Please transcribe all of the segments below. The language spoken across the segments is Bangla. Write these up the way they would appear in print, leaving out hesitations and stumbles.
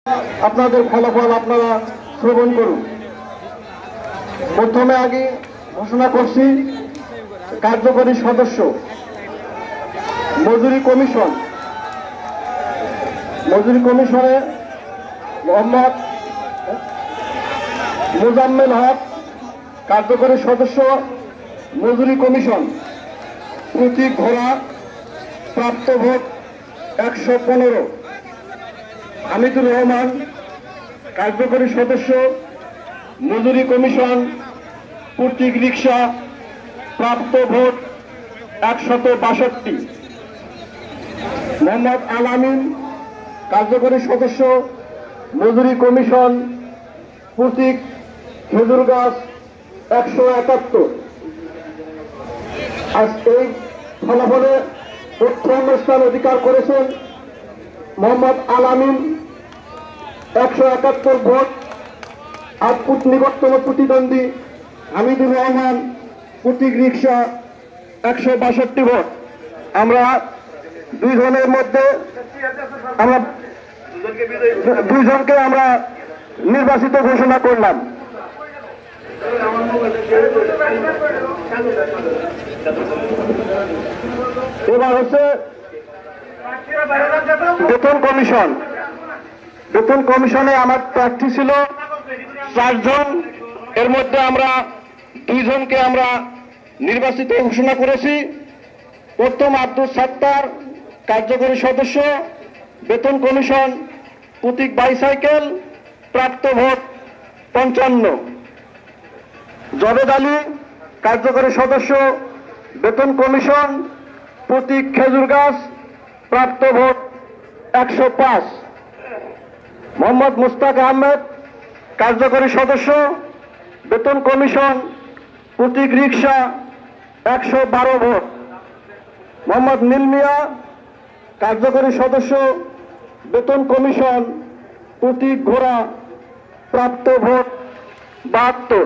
আপনাদের ফলাফল আপনারা শ্রবণ করুন। প্রথমে আগে ঘোষণা করছি কার্যকরী সদস্য মজুরি কমিশনে মোহাম্মদ মোজাম্মেল হক, কার্যকরী সদস্য মজুরি কমিশন, প্রতীক ঘোড়া, প্রাপ্ত ভোট 115। হামিদুর রহমান, কার্যকরী সদস্য মজুরি কমিশন, প্রতীক রিক্সা, প্রাপ্ত ভোট 162। মোহাম্মদ আলামিন, কার্যকরী সদস্য মজুরি কমিশন, প্রতীক খেজুর গাছ 171। আজ এই ফলাফলে প্রথম স্থান অধিকার করেছেন মোহাম্মদ আলামিন 171 ভোট। আর নিকটতম প্রতিদ্বন্দ্বী হামিদুর রহমান, প্রতীক রিক্সা 162 ভোট। আমরা দুইজনের মধ্যে দুইজনকে আমরা নির্বাচিত ঘোষণা করলাম। এবার হচ্ছে বেতন কমিশন। বেতন কমিশনে আমার প্রার্থী ছিল 4 জন। এর মধ্যে আমরা 2 জনকে আমরা নির্বাচিত ঘোষণা করেছি। প্রথম আব্দুল সাত্তার, কার্যকরী সদস্য বেতন কমিশন, প্রতীক বাইসাইকেল, প্রাপ্ত ভোট 55। জবেদ আলী, কার্যকরী সদস্য বেতন কমিশন, প্রতীক খেজুর গাছ, প্রাপ্ত ভোট 105। মোহাম্মদ মুস্তাক আহমেদ, কার্যকরী সদস্য বেতন কমিশন, প্রতীক রিক্সা 112 ভোট। মোহাম্মদ নীল মিয়া, কার্যকরী সদস্য বেতন কমিশন, প্রতীক ঘোড়া, প্রাপ্ত ভোট 72।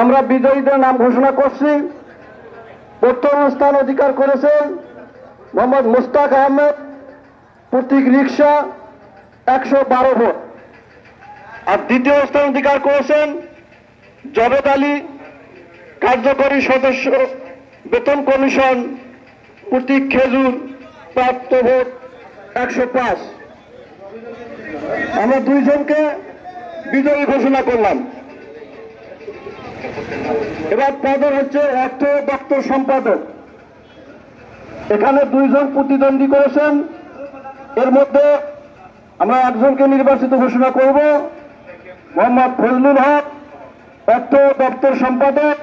আমরা বিজয়ীদের নাম ঘোষণা করছি। প্রথম স্থান অধিকার করেছেন মোহাম্মদ মুস্তাক আহমেদ, প্রতীক রিক্সা 112 ভোট। আর দ্বিতীয় স্থান অধিকার করেছেন জবেদ আলী, কার্যকরী সদস্য বেতন কমিশন, প্রতীক খেজুর, প্রাপ্ত ভোট 105। আমরা 2 জনকে বিজয়ী ঘোষণা করলাম। এবার পদের হচ্ছে অর্থ দপ্তর সম্পাদক। এখানে 2 জন প্রতিদ্বন্দ্বী করেছেন। এর মধ্যে আমরা 1 জনকে নির্বাচিত ঘোষণা করব, মোহাম্মদ ফজলুল হক, অর্থ দপ্তর সম্পাদক,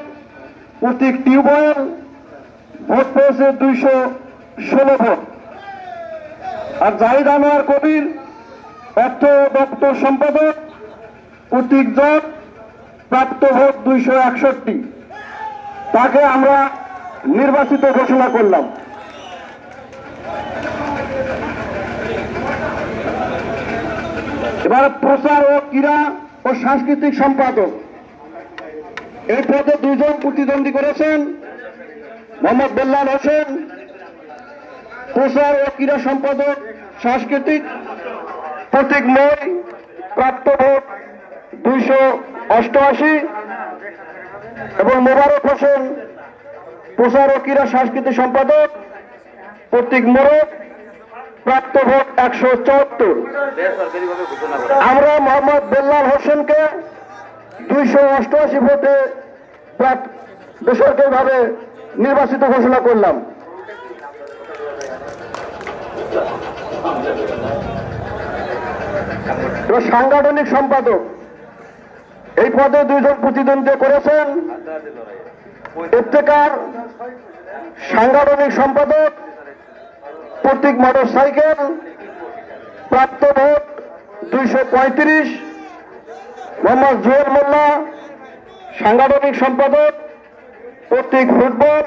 প্রতীক টিউবওয়েল, ভোট পেয়েছে 216 ভোট। আর জাহিদ আনোয়ার কবির, অর্থ দপ্তর সম্পাদক, প্রতীক জট, প্রাপ্ত ভোট 261। তাকে আমরা নির্বাচিত ঘোষণা করলাম। এবার প্রচার ও ক্রীড়া ও সাংস্কৃতিক সম্পাদক। এই পদে 2 জন প্রতিদ্বন্দ্বী করেছেন মোহাম্মদ বেল্লাল হোসেন, প্রচার ও ক্রীড়া সম্পাদক সাংস্কৃতিক, প্রতীক মই, প্রাপ্ত ভোট 288। এবং মোবারক হোসেন, প্রচার ও ক্রীড়া সাংস্কৃতিক সম্পাদক, প্রতীক মোরক, প্রাপ্ত ভোট 174। আমরা মোহাম্মদ বেল্লাল হোসেনকে 288 ভোটে বেসরকারিভাবে নির্বাচিত ঘোষণা করলাম। সাংগঠনিক সম্পাদক। এই পদে 2 জন প্রতিদ্বন্দ্বী করেছেন ইফতেখার, সাংগঠনিক সম্পাদক, প্রতীক মোটর সাইকেল, প্রাপ্ত ভোট 235। মোহাম্মদ জুয়েল মোল্লা, সাংগঠনিক সম্পাদক, প্রতীক ফুটবল,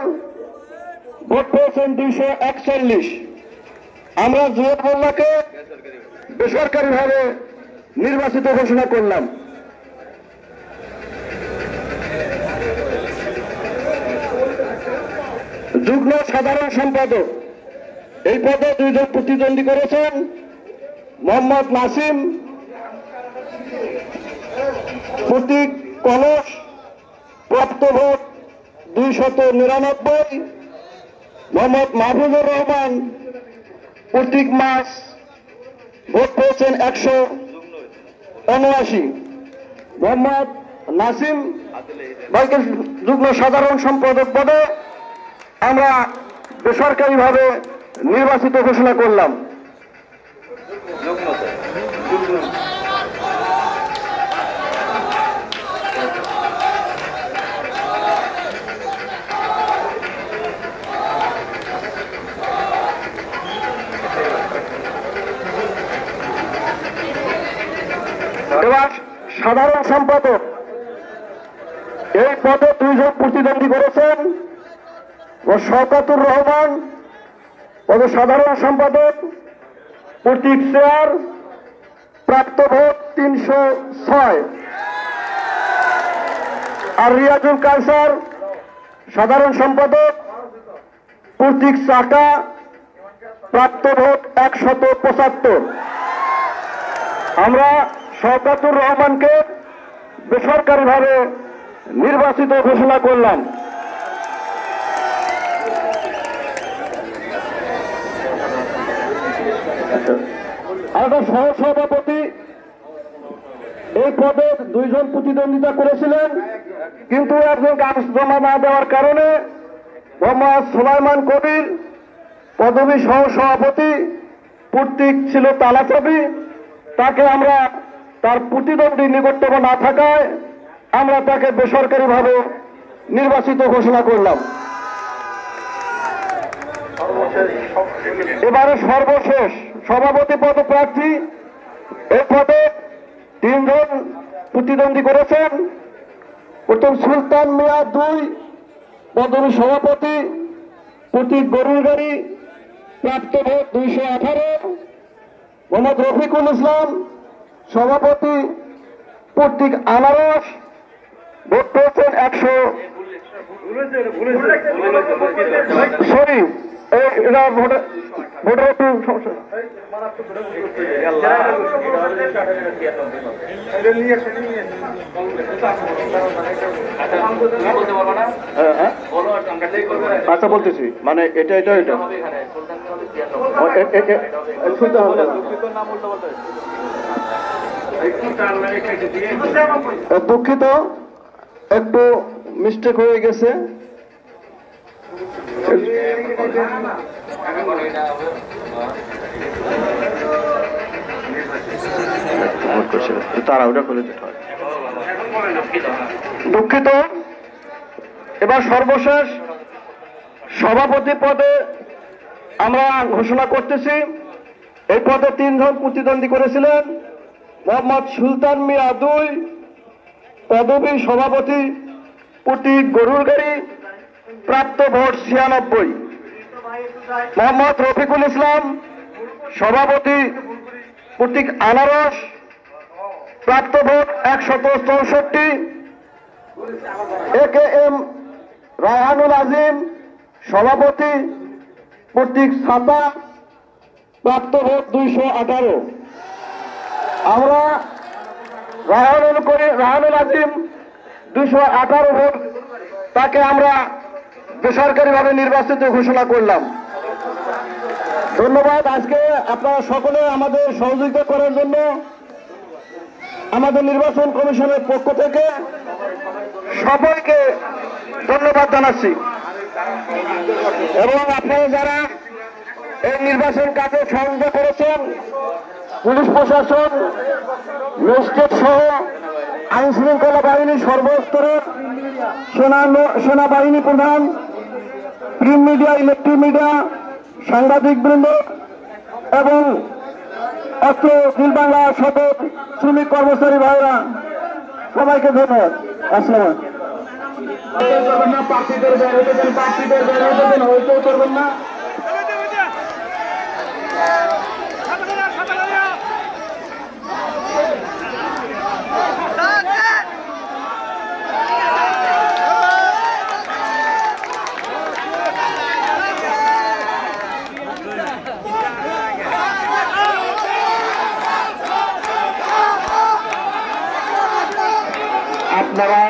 ভোট পেয়েছেন 241। আমরা জুয়েল মোল্লাকে বেসরকারিভাবে নির্বাচিত ঘোষণা করলাম। যুগ্ম সাধারণ সম্পাদক। এই পদে 2 জন প্রতিদ্বন্দ্বী করেছেন মোহাম্মদ নাসিম, প্রতীক কলস, প্রাপ্ত ভোট 299। মোহাম্মদ মাহফুজুর রহমান, প্রতীক মাস, ভোট পেয়েছেন 179। মোহাম্মদ নাসিম ভাইকে যুগ্ম সাধারণ সম্পাদক পদে আমরা বেসরকারিভাবে নির্বাচিত ঘোষণা করলাম। এবার সাধারণ সম্পাদক, এই পদে 2 জন প্রতিদ্বন্দ্বী করেছেন। ও শওকতুর রহমান পদে সাধারণ সম্পাদক, প্রতীক চেয়ার, প্রাপ্ত ভোট 306। আর রিয়াজুল কায়সার সাধারণ সম্পাদক, প্রতীক চাকা, প্রাপ্ত ভোট 175। আমরা শওকতুর রহমানকে বেসরকারিভাবে নির্বাচিত ঘোষণা করলাম। আমরা সহসভাপতি, এই পদে 2 জন প্রতিদ্বন্দ্বিতা করেছিলেন, কিন্তু একজন কাগজ জমা না দেওয়ার কারণে মোহাম্মদ সুলাইমান কবির পদবী সহসভাপতি, প্রতীক ছিল তালাচাবি, তাকে আমরা তার প্রতিদ্বন্দ্বী নিকটতম না থাকায় আমরা তাকে বেসরকারিভাবে নির্বাচিত ঘোষণা করলাম। এবারে সর্বশেষ সভাপতি পদপ্রার্থী, এই পদে 3 জন প্রতিদ্বন্দ্বী করেছেন। প্রথম সুলতান মিয়া 2, পদবী সভাপতি, প্রতীক গরুর গাড়ি, প্রাপ্ত ভোট 218। মোহাম্মদ রফিকুল ইসলাম সভাপতি, প্রতীক আনারস, ভোট পেয়েছেন 100। সরি, এটা ভোটের একটু সমস্যা। আচ্ছা বলতেছি, মানে এটা দুঃখিত, একটু মিস্টেক হয়ে গেছে। দুঃখিত। এবার সর্বশেষ সভাপতি পদে আমরা ঘোষণা করতেছি। এই পদে 3 জন প্রতিদ্বন্দ্বী করেছিলেন। মোহাম্মদ সুলতান মিয়া 2, পদবী সভাপতি, প্রতীক গরুর গাড়ি, প্রাপ্ত ভোট 96। মোহাম্মদ রফিকুল ইসলাম সভাপতি, প্রতীক আনারস, প্রাপ্ত ভোট 164। AKM রায়হানুল আজিম সভাপতি, প্রতীক ছাতা, প্রাপ্ত ভোট 218। আমরা রায়হানুল আজিম 218 ভোট, তাকে আমরা বেসরকারিভাবে নির্বাচিত ঘোষণা করলাম। ধন্যবাদ। আজকে আপনারা সকলে আমাদের সহযোগিতা করার জন্য আমাদের নির্বাচন কমিশনের পক্ষ থেকে সবাইকে ধন্যবাদ জানাচ্ছি। এবং আপনারা যারা এই নির্বাচন কাজে সহযোগিতা করেছেন, পুলিশ প্রশাসন, ম্যাজিস্ট্রেট সহ আইন শৃঙ্খলা বাহিনী সর্বস্তরের সেনাবাহিনী প্রধান, প্রিন্ট মিডিয়া, ইলেকট্রিক মিডিয়া, সাংবাদিক বৃন্দ এবং অত্র নীল বাংলা সদর শ্রমিক কর্মচারী ভাইরা, সবাইকে ধন্যবাদ। আসসালাম। করবেন না। আপনারা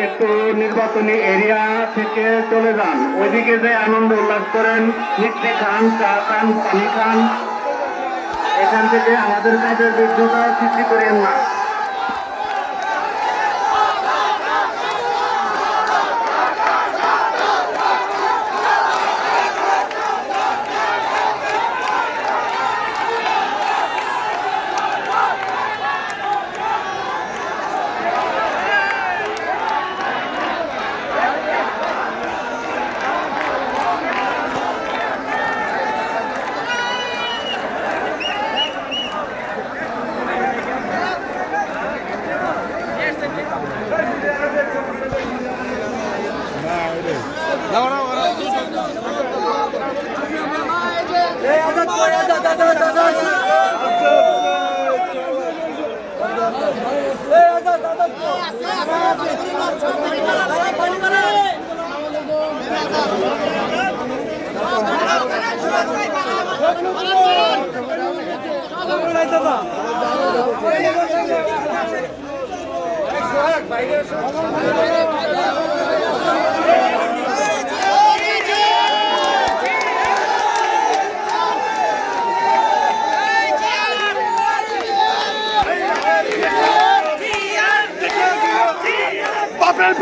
একটু নির্বাচনী এরিয়া থেকে চলে যান, ওইদিকে যে আনন্দ উল্লাস করেন, মিষ্টি খান, চা খান, পানি খান, এখান থেকে আমাদের কাজের বিঘ্নতা সৃষ্টি করেন না। Papel,